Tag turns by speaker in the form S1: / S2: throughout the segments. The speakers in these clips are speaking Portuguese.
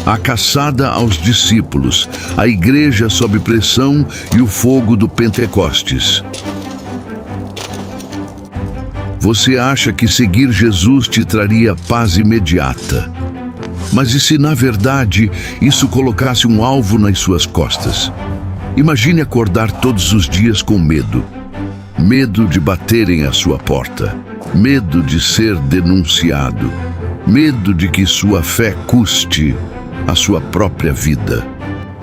S1: A caçada aos discípulos, a igreja sob pressão e o fogo do Pentecostes. Você acha que seguir Jesus te traria paz imediata? Mas e se, na verdade, isso colocasse um alvo nas suas costas? Imagine acordar todos os dias com medo. Medo de baterem à sua porta. Medo de ser denunciado. Medo de que sua fé custe a sua própria vida.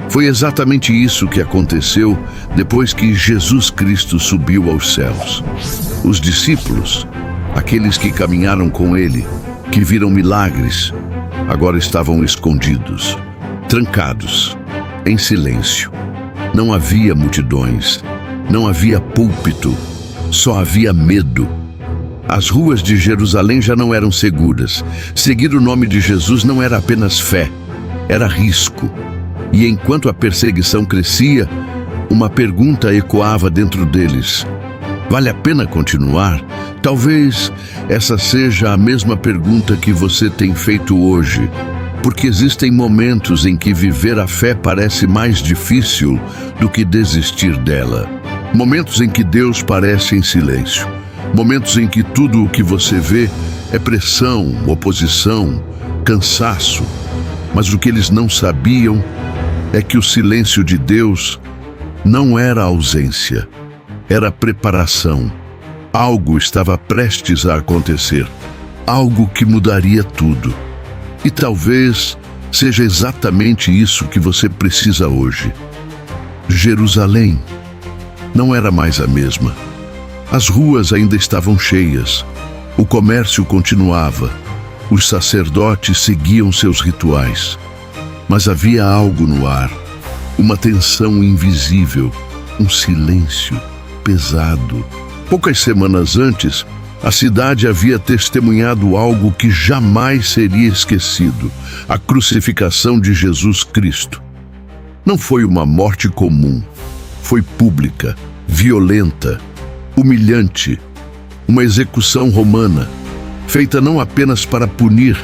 S1: Foi exatamente isso que aconteceu depois que Jesus Cristo subiu aos céus. Os discípulos, aqueles que caminharam com ele, que viram milagres, agora estavam escondidos, trancados, em silêncio. Não havia multidões, não havia púlpito, só havia medo. As ruas de Jerusalém já não eram seguras. Seguir o nome de Jesus não era apenas fé, era risco. E enquanto a perseguição crescia, uma pergunta ecoava dentro deles: vale a pena continuar? Talvez essa seja a mesma pergunta que você tem feito hoje, porque existem momentos em que viver a fé parece mais difícil do que desistir dela. Momentos em que Deus parece em silêncio. Momentos em que tudo o que você vê é pressão, oposição, cansaço. Mas o que eles não sabiam é que o silêncio de Deus não era ausência, era preparação. Algo estava prestes a acontecer, algo que mudaria tudo. E talvez seja exatamente isso que você precisa hoje. Jerusalém não era mais a mesma. As ruas ainda estavam cheias, o comércio continuava, os sacerdotes seguiam seus rituais. Mas havia algo no ar, uma tensão invisível, um silêncio pesado. Poucas semanas antes, a cidade havia testemunhado algo que jamais seria esquecido: a crucificação de Jesus Cristo. Não foi uma morte comum, foi pública, violenta, humilhante, uma execução romana, feita não apenas para punir,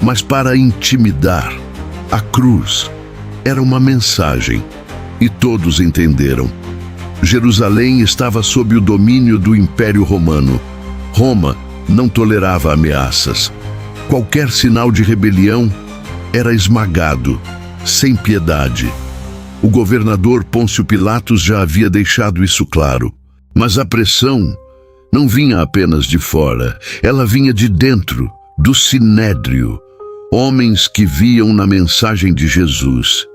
S1: mas para intimidar. A cruz era uma mensagem, e todos entenderam. Jerusalém estava sob o domínio do Império Romano. Roma não tolerava ameaças. Qualquer sinal de rebelião era esmagado, sem piedade. O governador Pôncio Pilatos já havia deixado isso claro. Mas a pressão não vinha apenas de fora, ela vinha de dentro, do Sinédrio. Homens que viam na mensagem de Jesus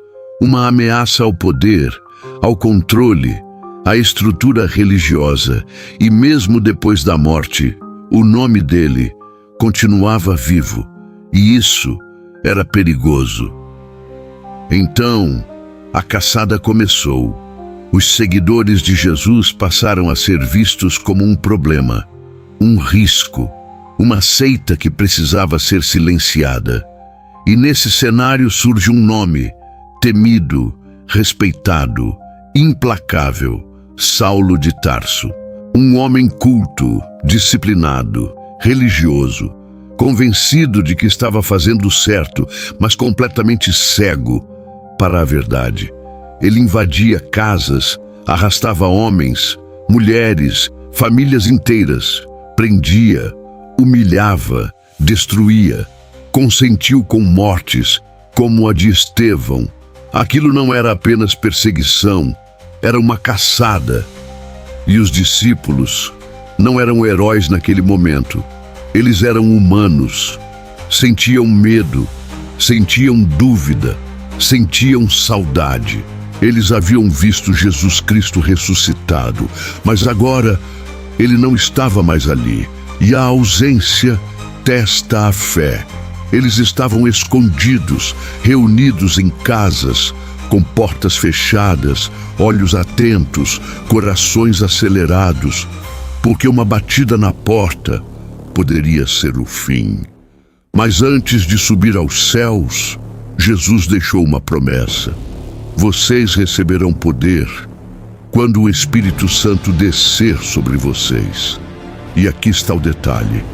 S1: uma ameaça ao poder, ao controle, à estrutura religiosa, e mesmo depois da morte, o nome dele continuava vivo, e isso era perigoso. Então, a caçada começou. Os seguidores de Jesus passaram a ser vistos como um problema, um risco, uma seita que precisava ser silenciada. E nesse cenário surge um nome, temido, respeitado, implacável: Saulo de Tarso. Um homem culto, disciplinado, religioso, convencido de que estava fazendo certo, mas completamente cego para a verdade. Ele invadia casas, arrastava homens, mulheres, famílias inteiras, prendia, humilhava, destruía, consentiu com mortes, como a de Estevão. Aquilo não era apenas perseguição, era uma caçada. E os discípulos não eram heróis naquele momento. Eles eram humanos, sentiam medo, sentiam dúvida, sentiam saudade. Eles haviam visto Jesus Cristo ressuscitado, mas agora ele não estava mais ali. E a ausência testa a fé. Eles estavam escondidos, reunidos em casas, com portas fechadas, olhos atentos, corações acelerados, porque uma batida na porta poderia ser o fim. Mas antes de subir aos céus, Jesus deixou uma promessa: vocês receberão poder quando o Espírito Santo descer sobre vocês. E aqui está o detalhe: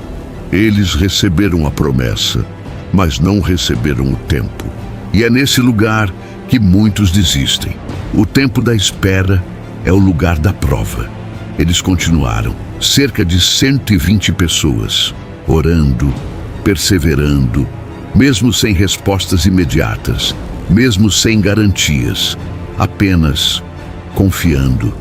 S1: eles receberam a promessa, mas não receberam o tempo. E é nesse lugar que muitos desistem. O tempo da espera é o lugar da prova. Eles continuaram, cerca de 120 pessoas, orando, perseverando, mesmo sem respostas imediatas, mesmo sem garantias, apenas confiando.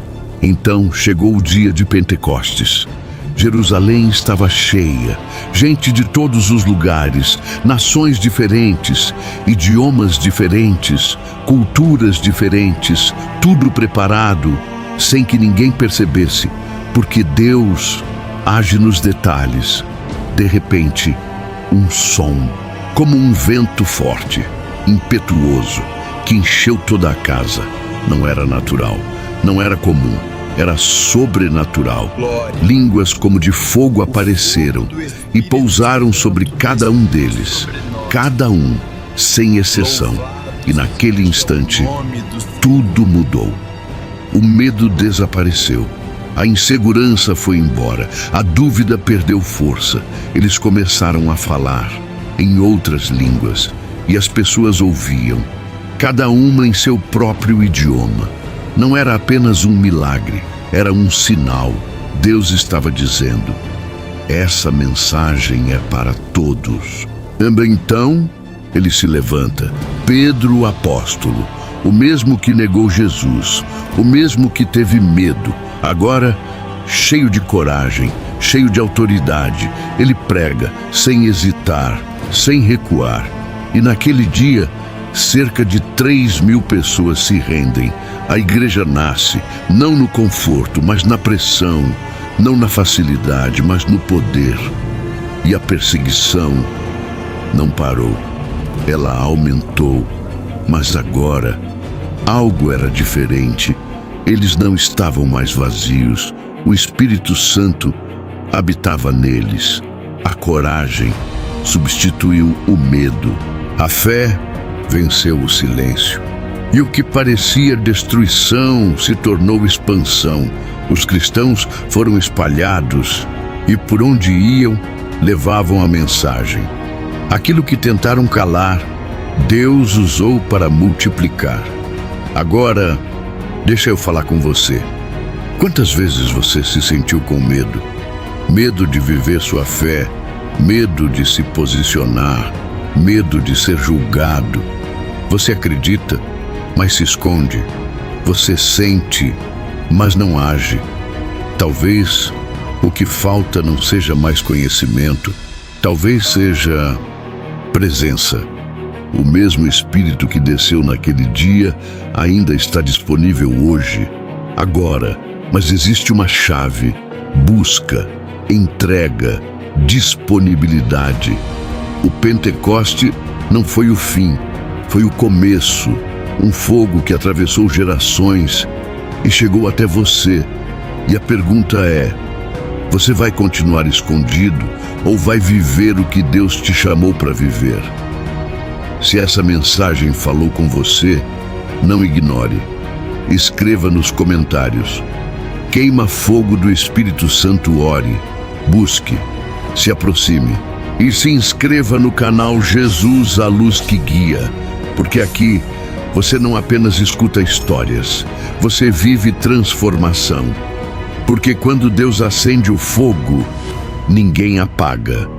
S1: Então chegou o dia de Pentecostes. Jerusalém estava cheia, gente de todos os lugares, nações diferentes, idiomas diferentes, culturas diferentes, tudo preparado, sem que ninguém percebesse, porque Deus age nos detalhes. De repente, um som, como um vento forte, impetuoso, que encheu toda a casa. Não era natural, não era comum, era sobrenatural. Línguas como de fogo apareceram e pousaram sobre cada um deles, cada um, sem exceção. E naquele instante, tudo mudou. O medo desapareceu. A insegurança foi embora. A dúvida perdeu força. Eles começaram a falar em outras línguas e as pessoas ouviam, cada uma em seu próprio idioma. Não era apenas um milagre, era um sinal. Deus estava dizendo: essa mensagem é para todos. Então, ele se levanta. Pedro, o apóstolo, o mesmo que negou Jesus, o mesmo que teve medo, agora, cheio de coragem, cheio de autoridade, ele prega sem hesitar, sem recuar. E naquele dia, cerca de 3.000 pessoas se rendem. A igreja nasce, não no conforto, mas na pressão, não na facilidade, mas no poder. E a perseguição não parou, ela aumentou. Mas agora, algo era diferente. Eles não estavam mais vazios. O Espírito Santo habitava neles. A coragem substituiu o medo. A fé venceu o silêncio. E o que parecia destruição se tornou expansão. Os cristãos foram espalhados e por onde iam, levavam a mensagem. Aquilo que tentaram calar, Deus usou para multiplicar. Agora, deixa eu falar com você. Quantas vezes você se sentiu com medo? Medo de viver sua fé, medo de se posicionar, medo de ser julgado. Você acredita, mas se esconde. Você sente, mas não age. Talvez o que falta não seja mais conhecimento, talvez seja presença. O mesmo Espírito que desceu naquele dia ainda está disponível hoje, agora, mas existe uma chave: busca, entrega, disponibilidade. O Pentecoste não foi o fim, foi o começo, um fogo que atravessou gerações e chegou até você. E a pergunta é: você vai continuar escondido ou vai viver o que Deus te chamou para viver? Se essa mensagem falou com você, não ignore. Escreva nos comentários. Queima fogo do Espírito Santo, ore, busque, se aproxime e se inscreva no canal Jesus, a Luz que Guia, porque aqui você não apenas escuta histórias, você vive transformação. Porque quando Deus acende o fogo, ninguém apaga.